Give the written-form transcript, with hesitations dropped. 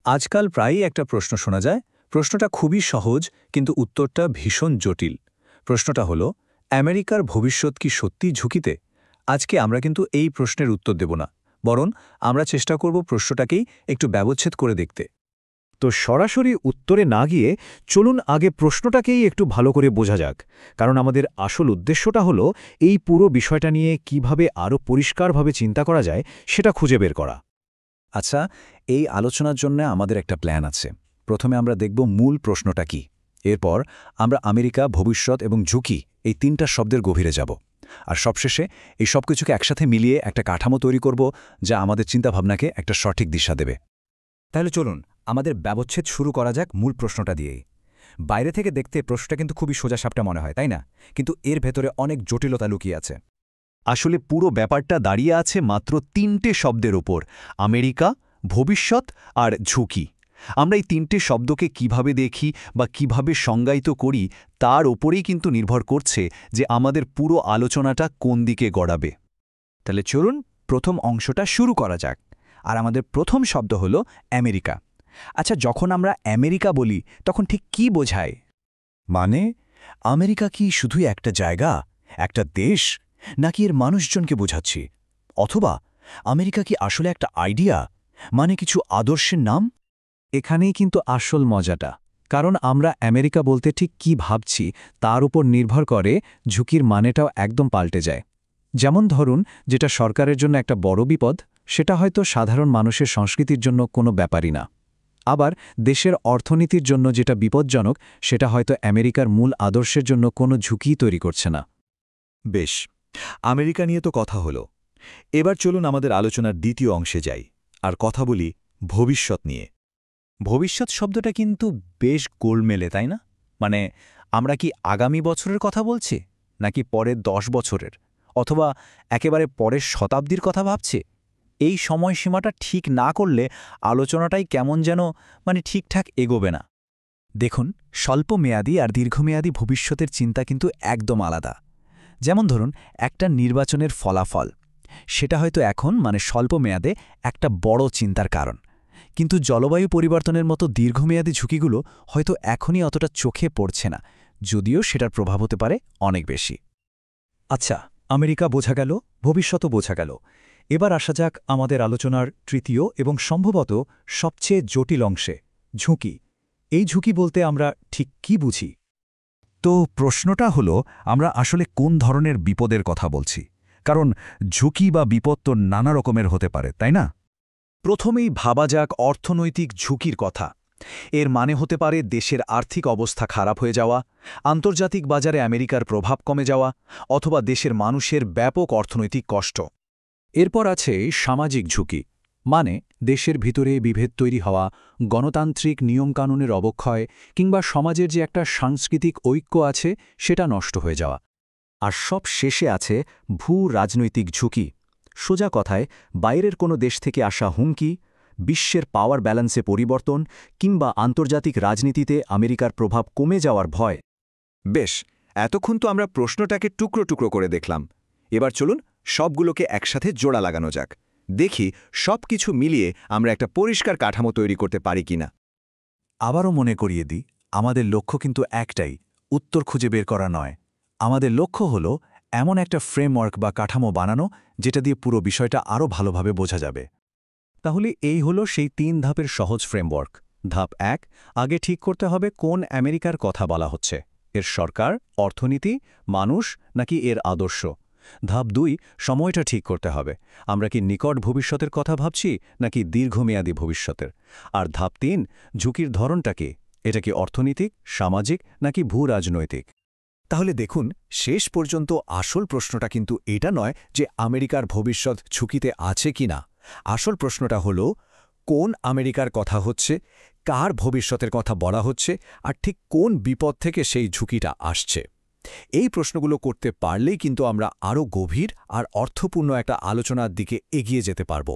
আজকাল প্রায়ই একটা প্রশ্ন শোনা যায়। প্রশ্নটা খুবই সহজ, কিন্তু উত্তরটা ভীষণ জটিল। প্রশ্নটা হলো, আমেরিকার ভবিষ্যৎ কি সত্যিই ঝুঁকিতে? আজকে আমরা কিন্তু এই প্রশ্নের উত্তর দেব না, বরং আমরা চেষ্টা করব প্রশ্নটাকেই একটু ব্যবচ্ছেদ করে দেখতে। তো সরাসরি উত্তরে না গিয়ে চলুন আগে প্রশ্নটাকেই একটু ভালো করে বোঝা যাক, কারণ আমাদের আসল উদ্দেশ্যটা হলো এই পুরো বিষয়টা নিয়ে কিভাবে আরও পরিষ্কারভাবে চিন্তা করা যায় সেটা খুঁজে বের করা। আচ্ছা, এই আলোচনার জন্য আমাদের একটা প্ল্যান আছে। প্রথমে আমরা দেখব মূল প্রশ্নটা কি। এরপর আমরা আমেরিকা, ভবিষ্যৎ এবং ঝুঁকি এই তিনটা শব্দের গভীরে যাব। আর সবশেষে এই সব কিছুকে একসাথে মিলিয়ে একটা কাঠামো তৈরি করব, যা আমাদের চিন্তাভাবনাকে একটা সঠিক দিশা দেবে। তাহলে চলুন আমাদের ব্যবচ্ছেদ শুরু করা যাক মূল প্রশ্নটা দিয়েই। বাইরে থেকে দেখতে প্রশ্নটা কিন্তু খুবই সোজাসাপটা মনে হয়, তাই না? কিন্তু এর ভেতরে অনেক জটিলতা লুকিয়ে আছে। আসলে পুরো ব্যাপারটা দাঁড়িয়ে আছে মাত্র তিনটে শব্দের ওপর: আমেরিকা, ভবিষ্যৎ আর ঝুঁকি। আমরা এই তিনটে শব্দকে কিভাবে দেখি বা কিভাবে সংজ্ঞায়িত করি তার ওপরেই কিন্তু নির্ভর করছে যে আমাদের পুরো আলোচনাটা কোন দিকে গড়াবে। তাহলে চলুন প্রথম অংশটা শুরু করা যাক। আর আমাদের প্রথম শব্দ হলো আমেরিকা। আচ্ছা, যখন আমরা আমেরিকা বলি তখন ঠিক কি বোঝায়? মানে, আমেরিকা কি শুধুই একটা জায়গা, একটা দেশ, নাকি এর মানুষজনকে বোঝাচ্ছি? অথবা আমেরিকা কি আসলে একটা আইডিয়া, মানে কিছু আদর্শের নাম? এখানেই কিন্তু আসল মজাটা, কারণ আমরা আমেরিকা বলতে ঠিক কি ভাবছি তার উপর নির্ভর করে ঝুঁকির মানেটাও একদম পাল্টে যায়। যেমন ধরুন, যেটা সরকারের জন্য একটা বড় বিপদ, সেটা হয়তো সাধারণ মানুষের সংস্কৃতির জন্য কোনো ব্যাপারই না। আবার দেশের অর্থনীতির জন্য যেটা বিপজ্জনক, সেটা হয়তো আমেরিকার মূল আদর্শের জন্য কোনো ঝুঁকিই তৈরি করছে না। বেশ, আমেরিকা নিয়ে তো কথা হলো। এবার চলুন আমাদের আলোচনার দ্বিতীয় অংশে যাই আর কথা বলি ভবিষ্যৎ নিয়ে। ভবিষ্যৎ শব্দটা কিন্তু বেশ গোলমেলে, তাই না? মানে, আমরা কি আগামী বছরের কথা বলছি, নাকি পরের 10 বছরের, অথবা একেবারে পরের শতাব্দীর কথা ভাবছি? এই সময়সীমাটা ঠিক না করলে আলোচনাটাই কেমন যেন ঠিকঠাক এগোবে না। দেখুন, স্বল্পমেয়াদী আর দীর্ঘমেয়াদী ভবিষ্যতের চিন্তা কিন্তু একদম আলাদা। যেমন ধরুন, একটা নির্বাচনের ফলাফল, সেটা হয়তো এখন স্বল্পমেয়াদে একটা বড় চিন্তার কারণ, কিন্তু জলবায়ু পরিবর্তনের মতো দীর্ঘমেয়াদী ঝুঁকিগুলো হয়তো এখনই অতটা চোখে পড়ছে না, যদিও সেটার প্রভাব হতে পারে অনেক বেশি। আচ্ছা, আমেরিকা বোঝা গেল, ভবিষ্যৎও বোঝা গেল। এবার আসা যাক আমাদের আলোচনার তৃতীয় এবং সম্ভবত সবচেয়ে জটিল অংশে, ঝুঁকি। এই ঝুঁকি বলতে আমরা ঠিক কি বুঝি? তো প্রশ্নটা হলো, আমরা আসলে কোন ধরনের বিপদের কথা বলছি? কারণ ঝুঁকি বা বিপদ তো নানা রকমের হতে পারে, তাই না? প্রথমেই ভাবা যাক অর্থনৈতিক ঝুঁকির কথা। এর মানে হতে পারে দেশের আর্থিক অবস্থা খারাপ হয়ে যাওয়া, আন্তর্জাতিক বাজারে আমেরিকার প্রভাব কমে যাওয়া, অথবা দেশের মানুষের ব্যাপক অর্থনৈতিক কষ্ট। এরপর আছে সামাজিক ঝুঁকি, মানে দেশের ভিতরে বিভেদ তৈরি হওয়া, গণতান্ত্রিক নিয়মকানুনের অবক্ষয়, কিংবা সমাজের যে একটা সাংস্কৃতিক ঐক্য আছে সেটা নষ্ট হয়ে যাওয়া। আর সব শেষে আছে ভূ-রাজনৈতিক ঝুঁকি। সোজা কথায়, বাইরের কোনো দেশ থেকে আসা হুমকি, বিশ্বের পাওয়ার ব্যালেন্সে পরিবর্তন, কিংবা আন্তর্জাতিক রাজনীতিতে আমেরিকার প্রভাব কমে যাওয়ার ভয়। বেশ, এতক্ষণ তো আমরা প্রশ্নটাকে টুকরো টুকরো করে দেখলাম। এবার চলুন সবগুলোকে একসাথে জোড়া লাগানো যাক। দেখি সব কিছু মিলিয়ে আমরা একটা পরিষ্কার কাঠামো তৈরি করতে পারি কিনা। আবারও মনে করিয়ে দিই, আমাদের লক্ষ্য কিন্তু একটাই, উত্তর খুঁজে বের করা নয়। আমাদের লক্ষ্য হলো এমন একটা ফ্রেমওয়ার্ক বা কাঠামো বানানো, যেটা দিয়ে পুরো বিষয়টা আরও ভালোভাবে বোঝা যাবে। তাহলে এই হলো সেই 3 ধাপের সহজ ফ্রেমওয়ার্ক। ধাপ 1, আগে ঠিক করতে হবে কোন আমেরিকার কথা বলা হচ্ছে, এর সরকার, অর্থনীতি, মানুষ, নাকি এর আদর্শ। ধাপ 2, সময়টা ঠিক করতে হবে, আমরা কি নিকট ভবিষ্যতের কথা ভাবছি নাকি দীর্ঘমেয়াদী ভবিষ্যতের। আর ধাপ 3, ঝুঁকির ধরনটা কি, এটা কি অর্থনৈতিক, সামাজিক, নাকি ভূ-রাজনৈতিক। তাহলে দেখুন, শেষ পর্যন্ত আসল প্রশ্নটা কিন্তু এটা নয় যে আমেরিকার ভবিষ্যৎ ঝুঁকিতে আছে কিনা। আসল প্রশ্নটা হলো, কোন আমেরিকার কথা হচ্ছে, কার ভবিষ্যতের কথা বলা হচ্ছে, আর ঠিক কোন বিপদ থেকে সেই ঝুঁকিটা আসছে। এই প্রশ্নগুলো করতে পারলেই কিন্তু আমরা আরও গভীর আর অর্থপূর্ণ একটা আলোচনার দিকে এগিয়ে যেতে পারব।